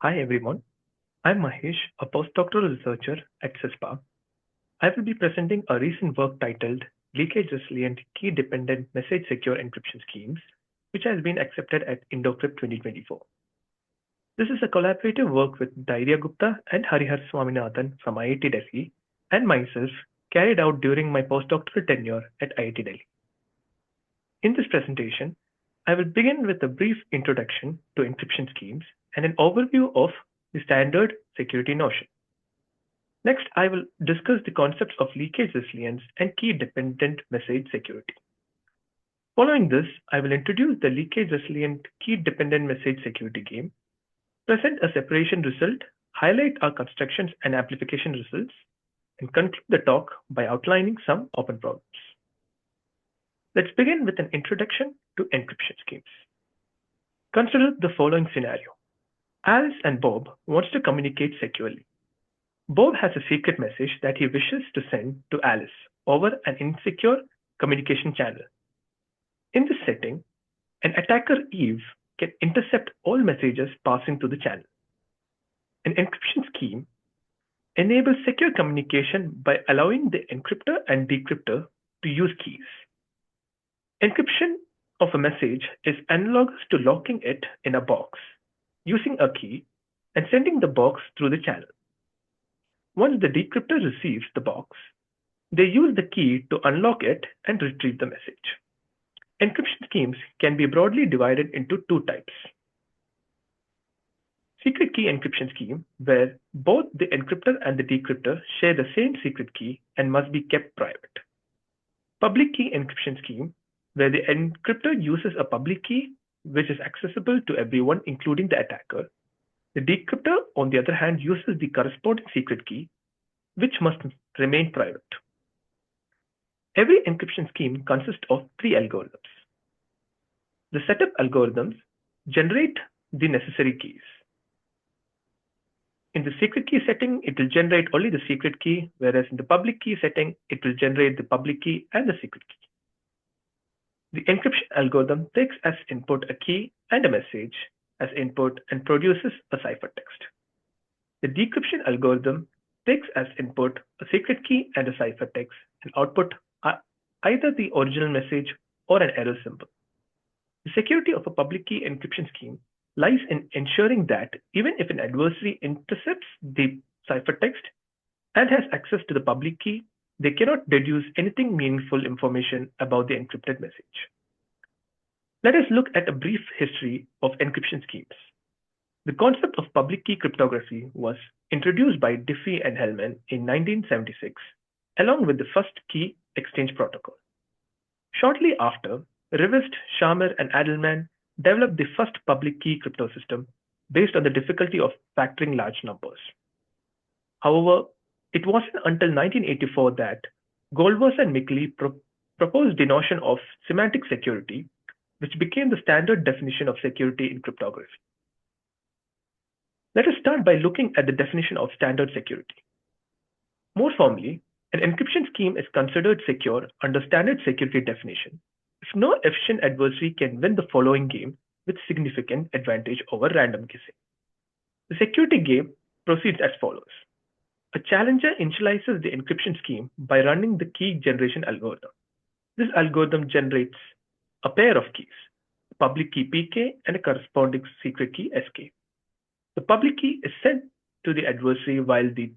Hi everyone, I'm Mahesh, a postdoctoral researcher at CISPA. I will be presenting a recent work titled Leakage-Resilient Key-Dependent Message Secure Encryption Schemes, which has been accepted at INDOCRYPT 2024. This is a collaborative work with Dhairya Gupta and Harihar Swaminathan from IIT Delhi and myself carried out during my postdoctoral tenure at IIT Delhi. In this presentation, I will begin with a brief introduction to encryption schemes and an overview of the standard security notion. Next, I will discuss the concepts of leakage resilience and key-dependent message security. Following this, I will introduce the leakage-resilient key-dependent message security game, present a separation result, highlight our constructions and amplification results, and conclude the talk by outlining some open problems. Let's begin with an introduction to encryption schemes. Consider the following scenario. Alice and Bob wants to communicate securely. Bob has a secret message that he wishes to send to Alice over an insecure communication channel. In this setting, an attacker Eve can intercept all messages passing through the channel. An encryption scheme enables secure communication by allowing the encryptor and decryptor to use keys. Encryption of a message is analogous to locking it in a box, using a key and sending the box through the channel. Once the decryptor receives the box, they use the key to unlock it and retrieve the message. Encryption schemes can be broadly divided into two types. Secret key encryption scheme, where both the encryptor and the decryptor share the same secret key and must be kept private. Public key encryption scheme, where the encryptor uses a public key which is accessible to everyone, including the attacker. The decryptor, on the other hand, uses the corresponding secret key, which must remain private. Every encryption scheme consists of three algorithms. The setup algorithms generate the necessary keys. In the secret key setting, it will generate only the secret key, whereas in the public key setting, it will generate the public key and the secret key. The encryption algorithm takes as input a key and a message as input and produces a ciphertext. The decryption algorithm takes as input a secret key and a ciphertext and output either the original message or an error symbol. The security of a public key encryption scheme lies in ensuring that even if an adversary intercepts the ciphertext and has access to the public key, they cannot deduce anything meaningful information about the encrypted message. Let us look at a brief history of encryption schemes. The concept of public key cryptography was introduced by Diffie and Hellman in 1976, along with the first key exchange protocol. Shortly after, Rivest, Sharma, and Adelman developed the first public key crypto system based on the difficulty of factoring large numbers. However, it wasn't until 1984 that Goldwasser and Mickley proposed the notion of semantic security, which became the standard definition of security in cryptography. Let us start by looking at the definition of standard security. More formally, an encryption scheme is considered secure under standard security definition if no efficient adversary can win the following game with significant advantage over random guessing. The security game proceeds as follows. A challenger initializes the encryption scheme by running the key generation algorithm. This algorithm generates a pair of keys, a public key PK and a corresponding secret key SK. The public key is sent to the adversary while the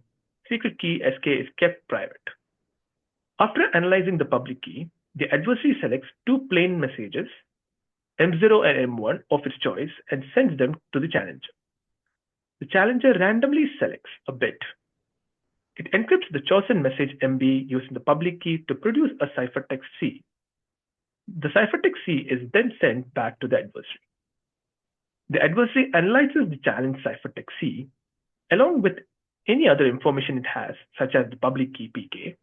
secret key SK is kept private. After analyzing the public key, the adversary selects two plain messages, M0 and M1 of its choice, and sends them to the challenger. The challenger randomly selects a bit. It encrypts the chosen message MB using the public key to produce a ciphertext C. The ciphertext C is then sent back to the adversary. The adversary analyzes the challenge ciphertext C along with any other information it has, such as the public key PK,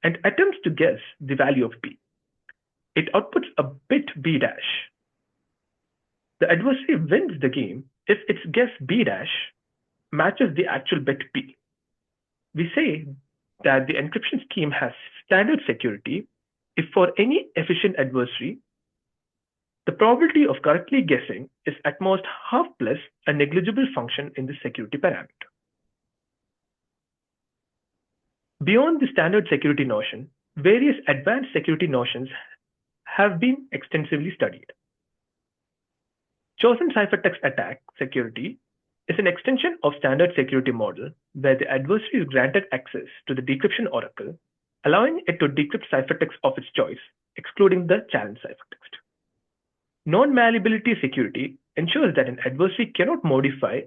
and attempts to guess the value of P. It outputs a bit B dash. The adversary wins the game if its guess B dash matches the actual bit P. We say that the encryption scheme has standard security if for any efficient adversary, The probability of correctly guessing is at most half plus a negligible function in the security parameter. Beyond the standard security notion, various advanced security notions have been extensively studied. Chosen ciphertext attack security is an extension of standard security model where the adversary is granted access to the decryption oracle, allowing it to decrypt ciphertext of its choice, excluding the challenge ciphertext. Non-malleability security ensures that an adversary cannot modify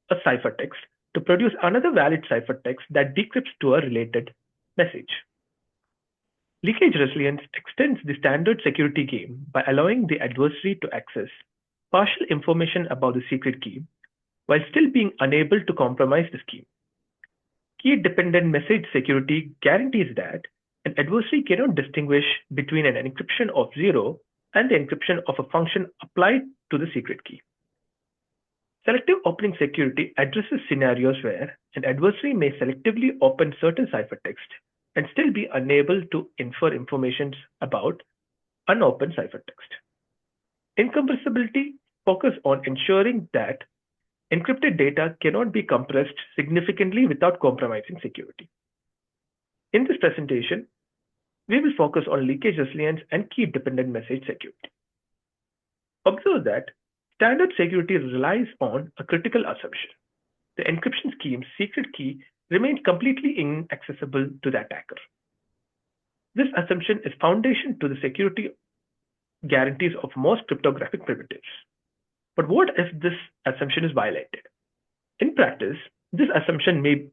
a ciphertext to produce another valid ciphertext that decrypts to a related message. Leakage-Resilience extends the standard security game by allowing the adversary to access partial information about the secret key while still being unable to compromise the scheme. Key-dependent message security guarantees that an adversary cannot distinguish between an encryption of 0 and the encryption of a function applied to the secret key. Selective opening security addresses scenarios where an adversary may selectively open certain ciphertext and still be unable to infer information about unopened ciphertext. Incompressibility focuses on ensuring that encrypted data cannot be compressed significantly without compromising security. In this presentation, we will focus on leakage resilience and key-dependent message security. Observe that standard security relies on a critical assumption. The encryption scheme's secret key remains completely inaccessible to the attacker. This assumption is foundation to the security guarantees of most cryptographic primitives. But what if this assumption is violated? In practice, this assumption may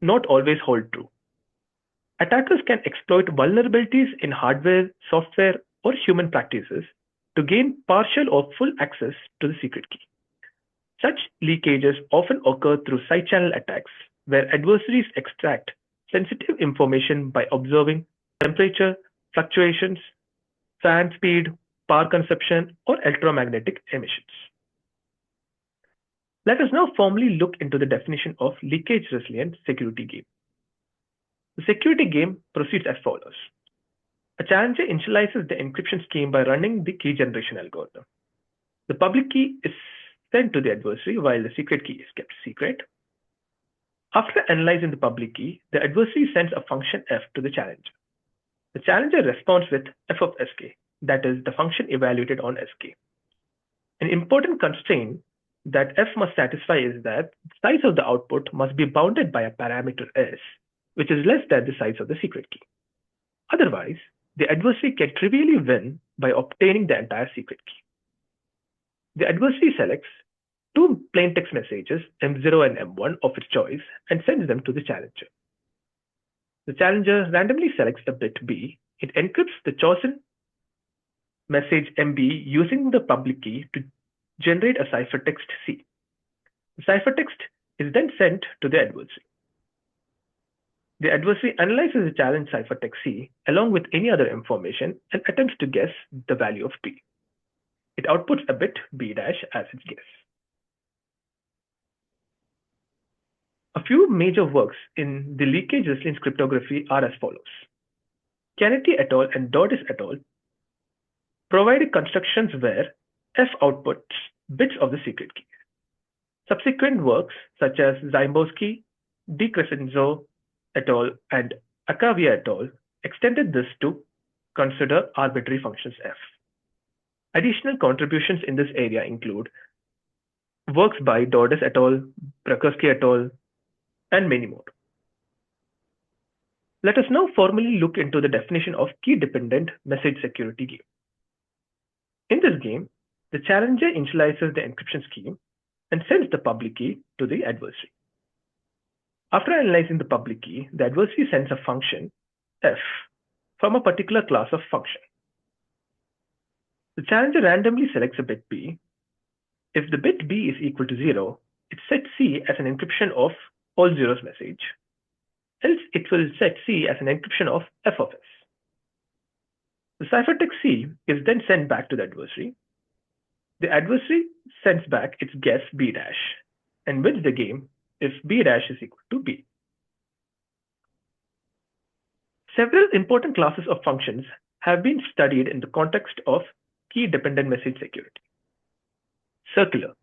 not always hold true. Attackers can exploit vulnerabilities in hardware, software, or human practices to gain partial or full access to the secret key. Such leakages often occur through side channel attacks, where adversaries extract sensitive information by observing temperature fluctuations, fan speed, power consumption, or electromagnetic emissions. Let us now formally look into the definition of leakage-resilient security game. The security game proceeds as follows. A challenger initializes the encryption scheme by running the key generation algorithm. The public key is sent to the adversary while the secret key is kept secret. After analyzing the public key, the adversary sends a function f to the challenger. The challenger responds with f of sk, that is, the function evaluated on sk. An important constraint that f must satisfy is that the size of the output must be bounded by a parameter s, which is less than the size of the secret key. Otherwise, the adversary can trivially win by obtaining the entire secret key. The adversary selects two plaintext messages, M0 and M1 of its choice, and sends them to the challenger. The challenger randomly selects a bit B. It encrypts the chosen message MB using the public key to generate a ciphertext C. The ciphertext is then sent to the adversary. The adversary analyzes the challenge ciphertext C along with any other information and attempts to guess the value of B. It outputs a bit B' as its guess. A few major works in the leakage resilience cryptography are as follows. Kennedy et al. And Dordis et al. Provided constructions where F outputs bits of the secret key. Subsequent works such as Zymboski, DiCrescenzo et al. And Acavia et al. Extended this to consider arbitrary functions F. Additional contributions in this area include works by Dordis et al., Brakerski et al., and many more. Let us now formally look into the definition of key-dependent message security game. In this game, the challenger initializes the encryption scheme and sends the public key to the adversary. After analyzing the public key, the adversary sends a function, f, from a particular class of function. The challenger randomly selects a bit b. If the bit b is equal to 0, it sets c as an encryption of all zeros message. Else it will set c as an encryption of f of s. The ciphertext c is then sent back to the adversary. The adversary sends back its guess b' and wins the game if b' is equal to b. Several important classes of functions have been studied in the context of key-dependent message security. Circular.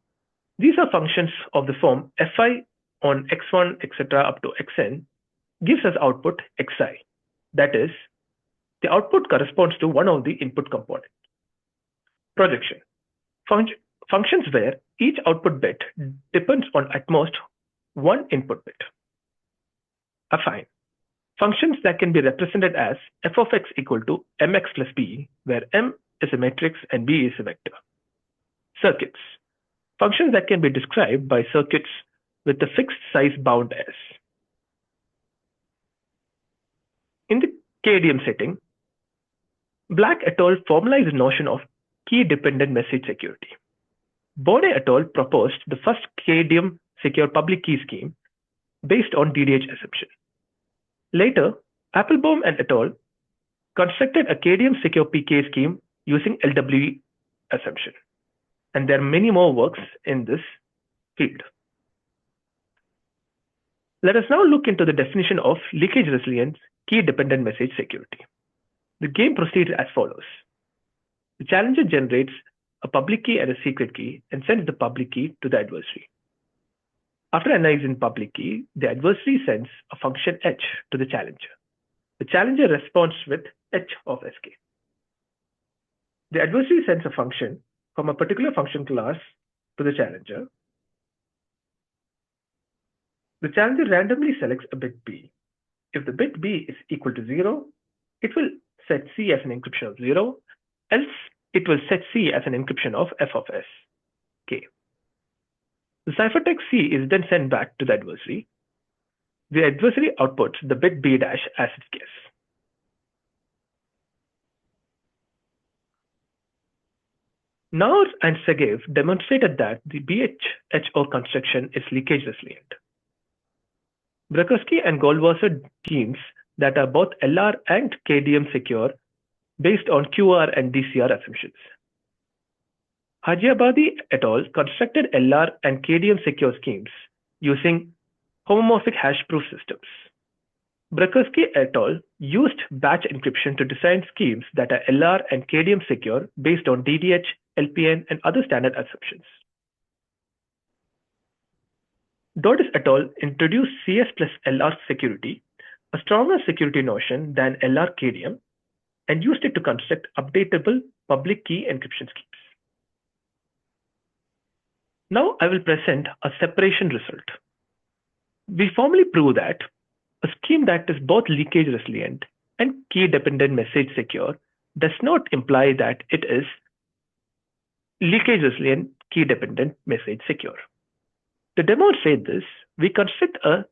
These are functions of the form fi on x1, etc. up to xn gives us output xi. That is, the output corresponds to one of the input components. Projection. Functions where each output bit depends on at most one input bit. Affine. Functions that can be represented as f of x equal to mx plus b, where m is a matrix and b is a vector. Circuits. Functions that can be described by circuits with a fixed size bound S. In the KDM setting, Black et al. Formalized the notion of key-dependent message security. Bonnet et al. Proposed the first KDM secure public key scheme based on DDH assumption. Later, Applebaum and et al. Constructed a KDM secure PK scheme using LWE assumption. And there are many more works in this field. Let us now look into the definition of leakage-resilient key-dependent message security. The game proceeds as follows. The challenger generates a public key and a secret key and sends the public key to the adversary. After analyzing public key, the adversary sends a function h to the challenger. The challenger responds with h of sk. The adversary sends a function from a particular function class to the challenger. The challenger randomly selects a bit b. If the bit b is equal to 0, it will set C as an encryption of 0, else it will set C as an encryption of f of s, k. The ciphertext C is then sent back to the adversary. The adversary outputs the bit b dash as its guess. Naur and Segev demonstrated that the BHHO construction is leakage resilient. Brzezinski and Goldwasser schemes that are both LR and KDM secure based on QR and DCR assumptions. Hajiabadi et al. Constructed LR and KDM secure schemes using homomorphic hash proof systems. Brzezinski et al. Used batch encryption to design schemes that are LR and KDM secure based on DDH, LPN, and other standard assumptions. Dodis et al. Introduced CS plus LR security, a stronger security notion than LR-KDM, and used it to construct updatable public key encryption schemes. Now I will present a separation result. We formally prove that a scheme that is both leakage resilient and key-dependent message secure does not imply that it is leakage resilient key-dependent message secure. To demonstrate this, we construct a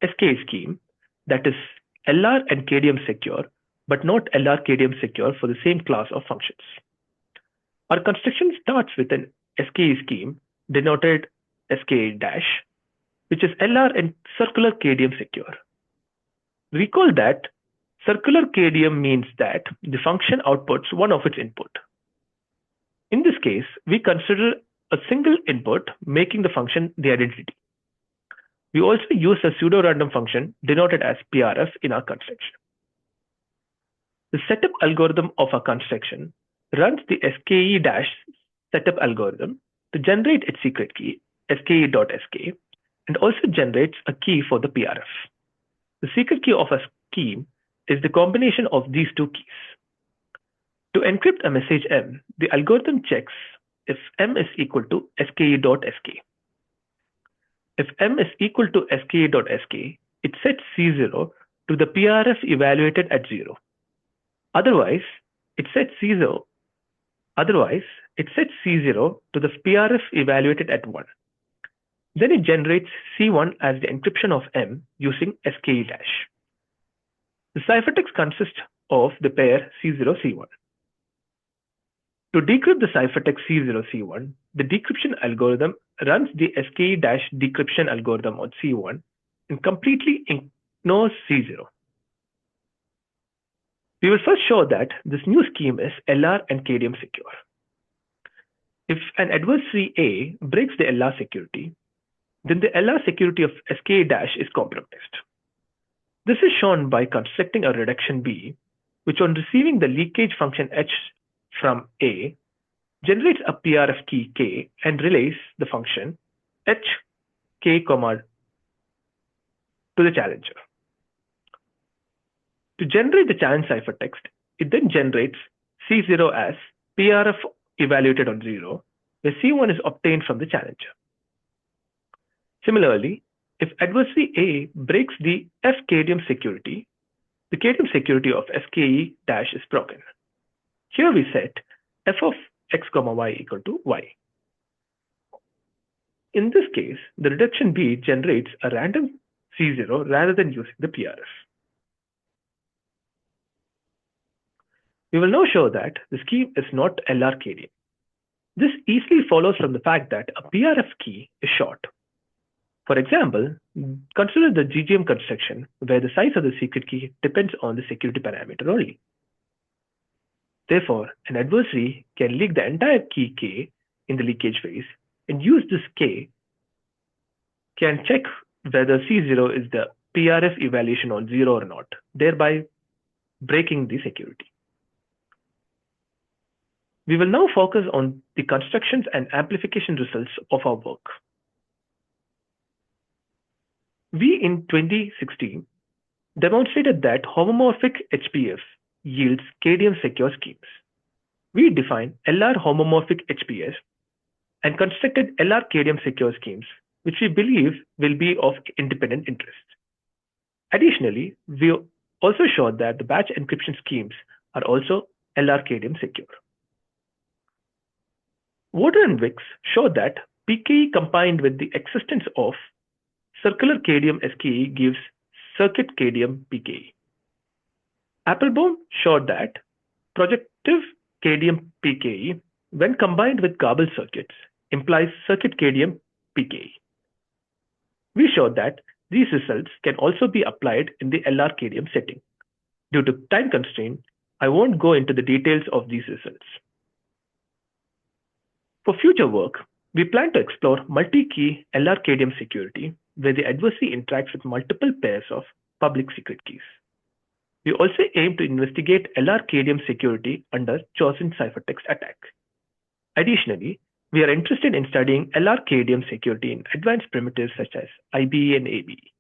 SK scheme that is LR and KDM secure, but not LR-KDM secure for the same class of functions. Our construction starts with an SK scheme denoted SK dash, which is LR and circular KDM secure. Recall that circular KDM means that the function outputs one of its input. In this case, we consider a single input making the function the identity. We also use a pseudo-random function denoted as PRF in our construction. The setup algorithm of our construction runs the SKE- setup algorithm to generate its secret key, SKE.sk, and also generates a key for the PRF. The secret key of a scheme is the combination of these two keys. To encrypt a message M, the algorithm checks if M is equal to SKE.sk. If M is equal to SKE.sk, it sets C0 to the PRF evaluated at 0. Otherwise, it sets C0 to the PRF evaluated at 1. Then it generates C1 as the encryption of M using SKE dash. The ciphertext consists of the pair C0-C1. To decrypt the ciphertext C0-C1, the decryption algorithm runs the SKE dash decryption algorithm on C1 and completely ignores C0. We will first show that this new scheme is LR and KDM secure. If an adversary A breaks the LR security, then the LR security of SKE dash is compromised. This is shown by constructing a reduction B, which on receiving the leakage function H from A generates a PRF key K and relays the function H K, to the challenger. To generate the challenge ciphertext, it then generates C0 as PRF evaluated on 0, where C1 is obtained from the challenger. Similarly, if adversary A breaks the F-KDM security, the KDM security of FKE- is broken. Here we set f of x, y equal to y. In this case, the reduction B generates a random C0 rather than using the PRF. We will now show that the scheme is not LR-KDM. This easily follows from the fact that a PRF key is short. For example, consider the GGM construction where the size of the secret key depends on the security parameter only. Therefore, an adversary can leak the entire key K in the leakage phase and use this K can check whether C0 is the PRF evaluation on 0 or not, thereby breaking the security. We will now focus on the constructions and amplification results of our work. We in 2016 demonstrated that homomorphic HPF yields KDM secure schemes. We defined LR homomorphic HPF and constructed LR-KDM secure schemes, which we believe will be of independent interest. Additionally, we also showed that the batch encryption schemes are also LR-KDM secure. Water and Wicks showed that PKE combined with the existence of circular KDM SKE gives circuit KDM PKE. Applebaum showed that projective KDM PKE, when combined with garbled circuits, implies circuit KDM PKE. We showed that these results can also be applied in the LR-KDM setting. Due to time constraint, I won't go into the details of these results. For future work, we plan to explore multi-key LR-KDM security, where the adversary interacts with multiple pairs of public secret keys. We also aim to investigate LR-KDM security under chosen ciphertext attack. Additionally, we are interested in studying LR-KDM security in advanced primitives such as IBE and ABE.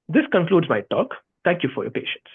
This concludes my talk. Thank you for your patience.